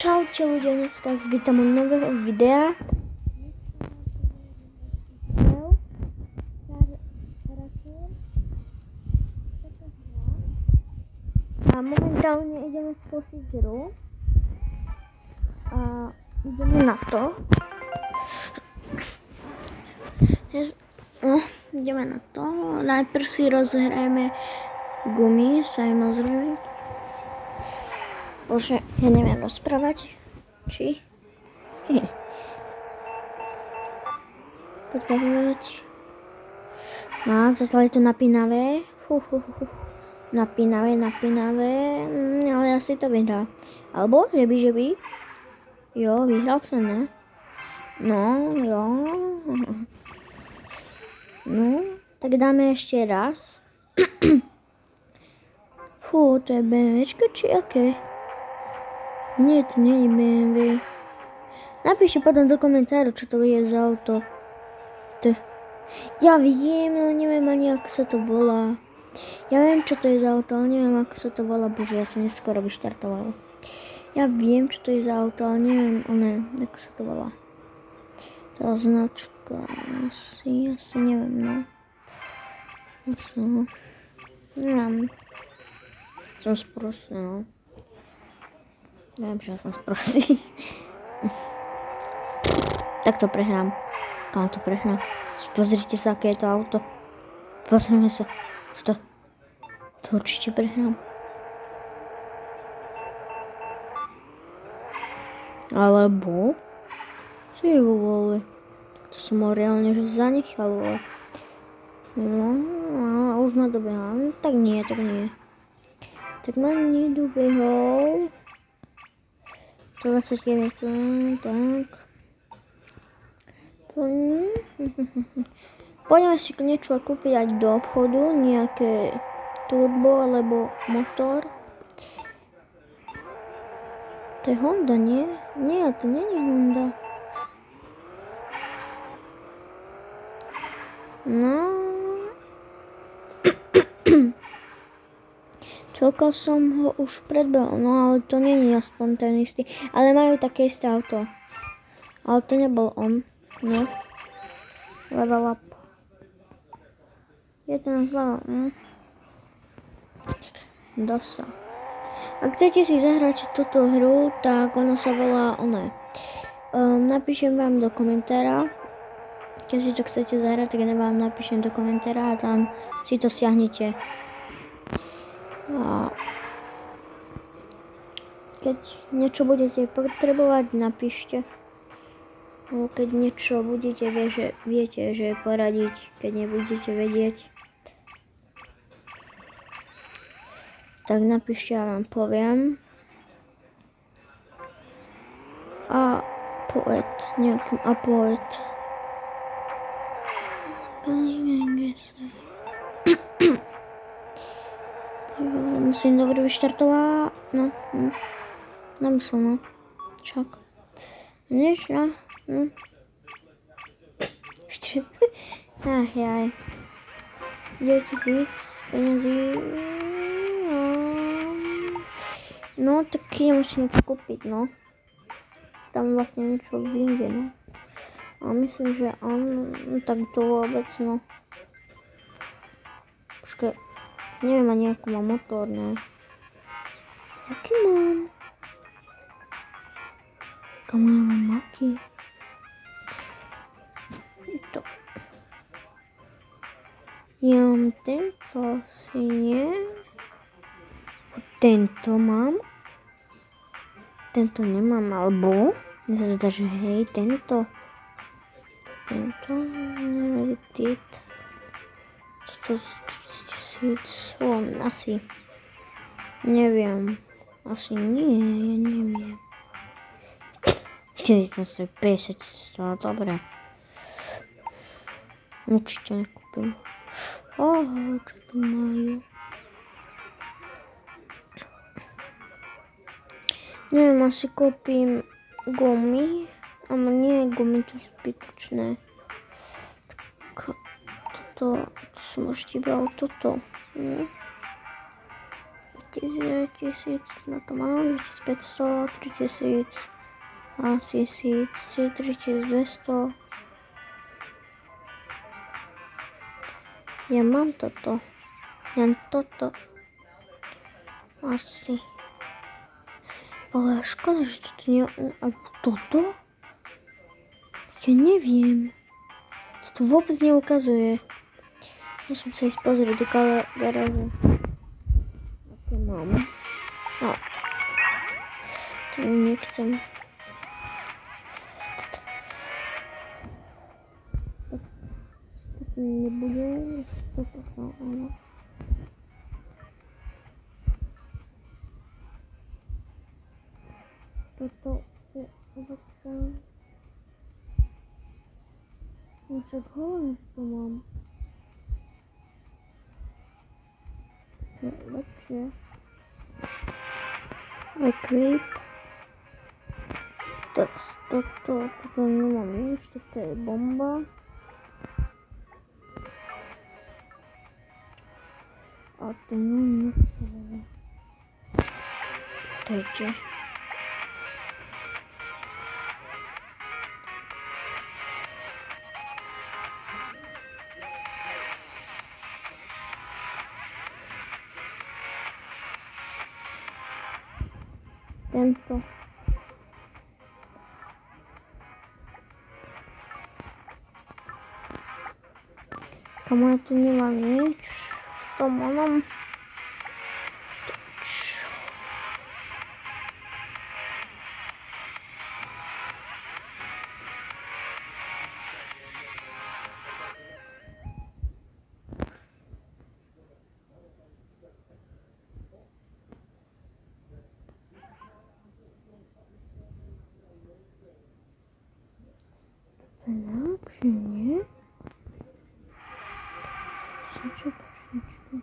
Čaute ľudia, dneska vás vítam u nového videa. A momentálne ideme spustiť hru. A ideme na to. Ideme na to. Najprv si rozhrajeme gumy, samozrejme. Bože, ja neviem rozprávať. Či? Poďme. No, zatiaľ je to napínavé. Napínavé. Ale asi to vyhrá. Alebo, že by. Jo, vyhral som, ne? No, jo. No, tak dáme ešte raz. To je BMWčko, či aké? Nie, to nie je BMW. Napíšte potom do komentáru, čo to je za auto. Ja viem, ale neviem ani, ako sa to volá. Ja viem, čo to je za auto, ale neviem, ako sa to volá. Bože, ja som neskoro vyštartovala. Ja viem, čo to je za auto, ale neviem, ako sa to volá. Tá značka, asi neviem, no. Neviem. Som sprostý, no. Neviem, že ja som sprostý. Tak to prehrám. Kam to prehrám? Pozrite sa, aké je to auto. Pozrieme sa. To určite prehrám. Alebo si vole. To som ho reálne že zanechal, vole. No, a už ma dobehal. Tak nie. Tak ma nedobehol. 29, tak. Poďme si niečo kúpiť aj do obchodu, nejaké turbo alebo motor. To je Honda, nie? Nie, to nie je Honda. No. Celkom som ho už predbehol, no ale to nie je aspoň ten istý. Ale majú také isté auto. Ale to nebol on, no. Level up. 11 level, Dosa. Ak chcete si zahrať túto hru, tak ona sa volá napíšem vám do komentára. Keď si to chcete zahrať, tak vám napíšem do komentára a tam si to stiahnete. A keď niečo budete potrebovať, napíšte. Keď niečo budete viete, že poradiť, keď nebudete vedieť, tak napíšte, ja vám poviem. A poet. Musím dobre vyštartovať. Namyslel, Čak. Nič, Jaj. 9000 peniazí. No, tak nemusím kúpiť, no. Tam vlastne niečo vyjde, no. A myslím, že tak to vôbec, no. Počkaj. Neviem ani, ako mám motor, ne. Aký mám? Kamu ja mám aký? To. Ja mám tento, asi nie. Tento mám. Tento nemám, alebo? Mne sa zdá, že hej, tento. Reddit. Asi. Neviem. Asi nie, ja neviem. 1950, dobre. Určite nekúpim. Čo tu majú? Neviem, asi kúpim gumy. Ale nie gumy, to zbytočné. Toto som už iba toto. 1000 na to mám, 2500, 3000 a 1000, 3200. Ja mám toto. Len toto. Asi. Ale škoda, že toto nie... Alebo toto? Ja neviem. To vôbec neukazuje. Musím sa ísť pozrieť do garáže. Aké mám. No. To nechcem. Toto nebude. Toto sa, áno. Toto je ovoce. Však hovorím, že to mám. To je lepšie. Equip. Teraz toto nemám nič, toto je bomba. A to nemám nič. To je čo? Tento. Kamo, ja tu nemám nič v tom onom. Najlepšie, nie? Čo počíčku?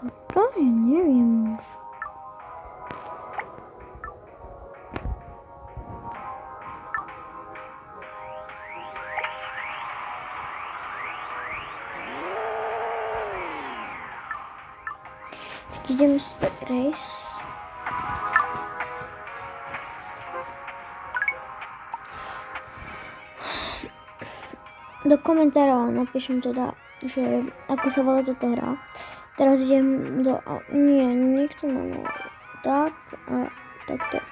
Toto ja neviem už. Tak ideme si dať race. Do komentárov napíšem teda, že ako sa volá toto hra. Teraz idem do... Nie, nechcem ono. Tak a takto.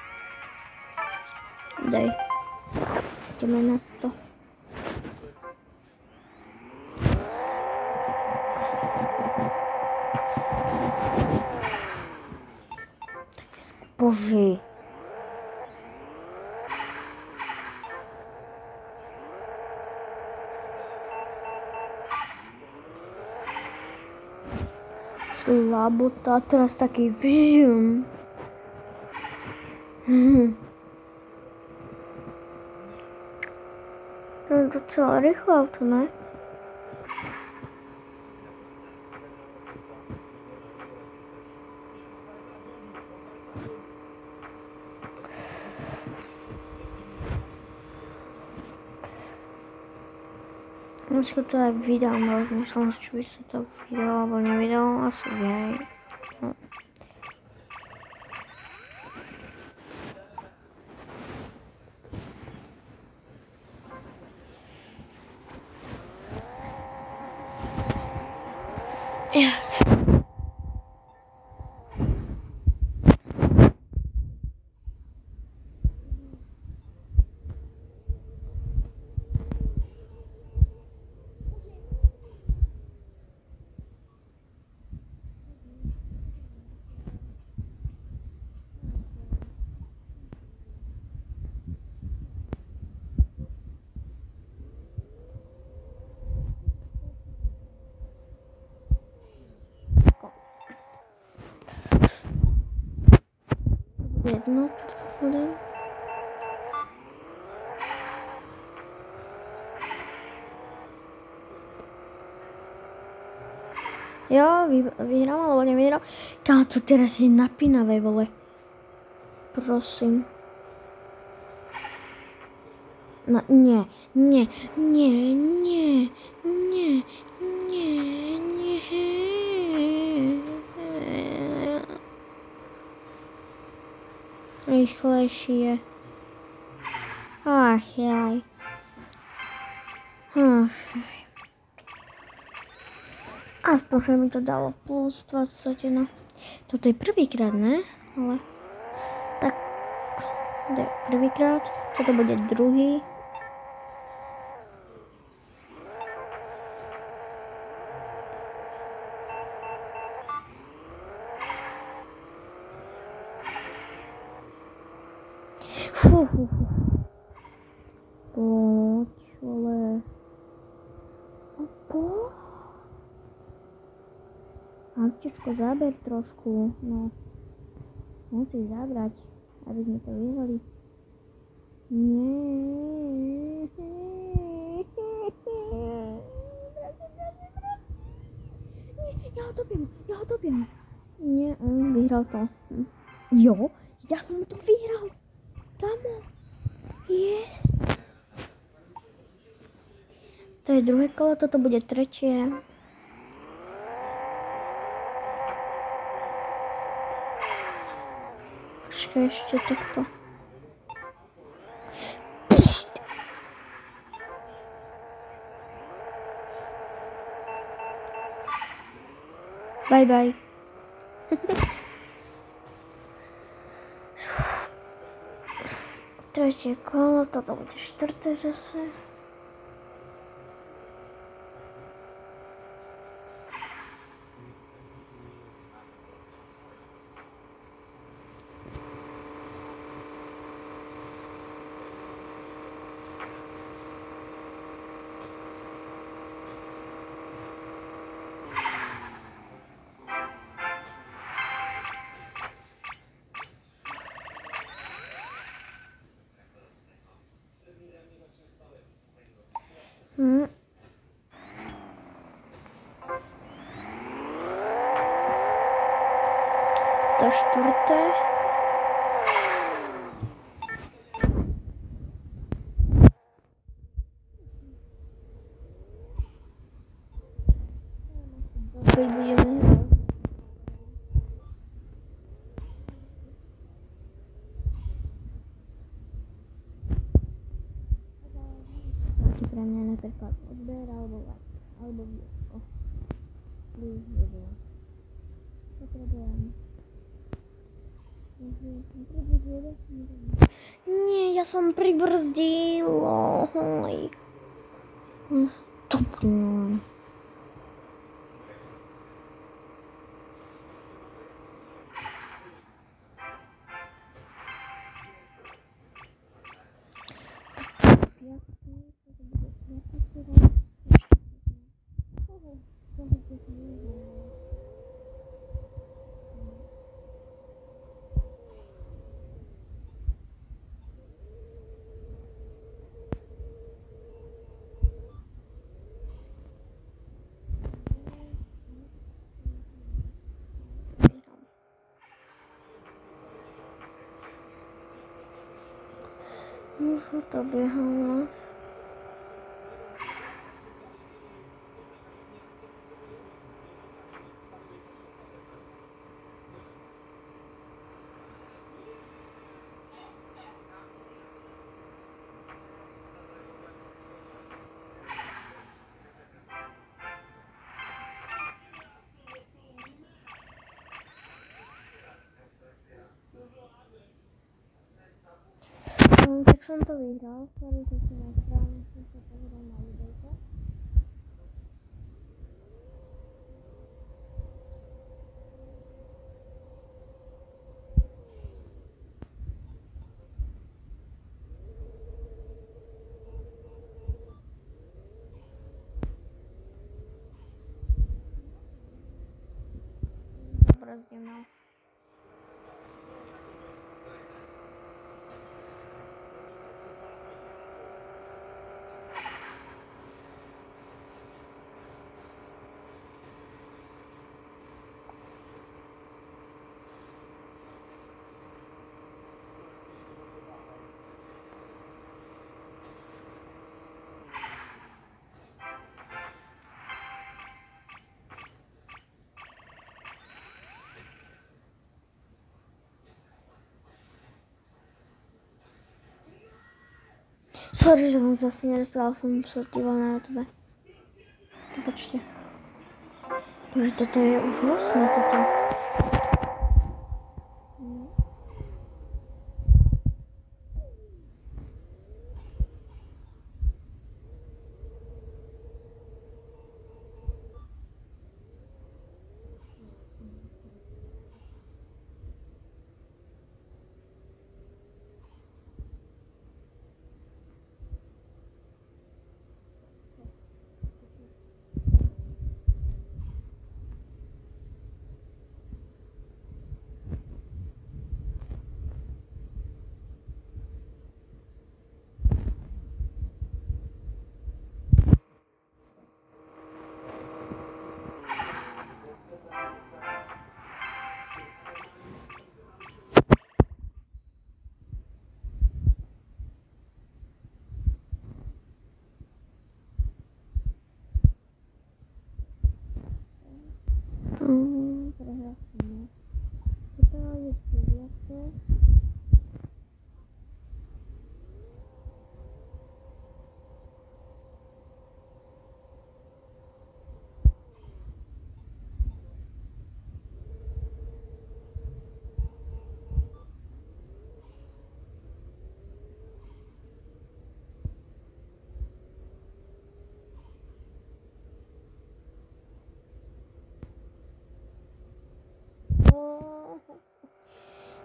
Daj. Ideme na to. Bože. Slabota, teraz taký vžum. To je docela rýchle auto, ne? Dneska to aj vydám, ale rozmýšľam, či by sa to vydalo alebo nevydalo, asi hej. No. Jedno podám. Jo, vyhrám alebo nevyhrám. Kámo, to teraz je napínavé, vole. Prosím. No, nie. rýchlejšie. Ach jaj. Ach jaj. Aspoň, že mi to dalo plus 21. Toto je prvýkrát, ne? Ale tak, to je prvýkrát. Toto bude druhý. Poď, ale... Opo? Autičko, záber trošku, no. Musíš zabrať, aby sme to vyhrali. Nie. Ja ho dobiem. Nie, vyhral to. Jo, ja som to vyhral. Kamo. Yes. To je druhé kolo, toto bude tretie. Počkaj ešte takto. Bye bye. Tretie kolo, toto bude štvrté zase. To štvrté. Keď budeme hrať. Pre mňa napríklad odber alebo blízko. Blízko. Potrebujem. Nie, ja som pribrzdil. Stopňujem. Už to behalo. Tak som to vyhral, sorry, že som nesprávne, som sa pozrel na videjko. Zabrzdím, no. Sorry, že som zase nerozprával, som sa dívala na YouTube. Počkajte. Bože, toto je úžasné, toto.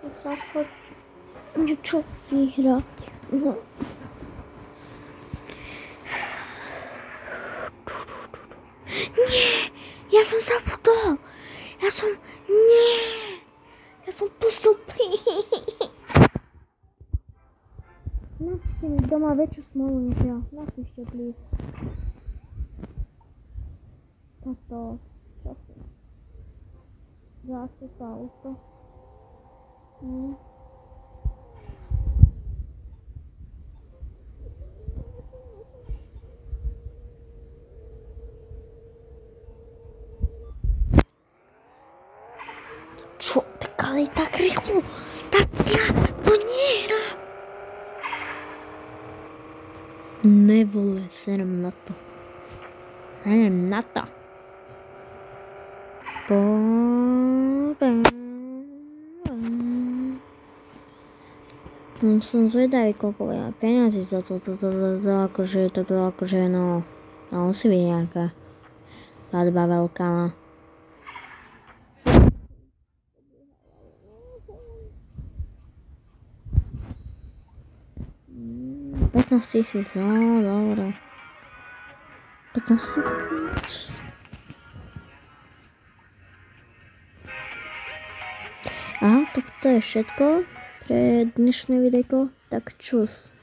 Jak sa aspoň niečo vyhrať. Nie, ja som zabudol. Nie, ja som postupný. Napíšte mi doma väčšiu smolu než ja. Napíšte, please. Toto, časy. Zase to auto. Čo? Tak ale tak rýchlo. Tak ja to nehrám. Nevole, serem na to. Serem na to. Som zvedavý, koľko je peniazy za toto akože, no, musí byť nejaká platba veľká, no. 15 000, no, dobre. 15 000. Aha, tak to je všetko pre dnešné videjko, tak čus.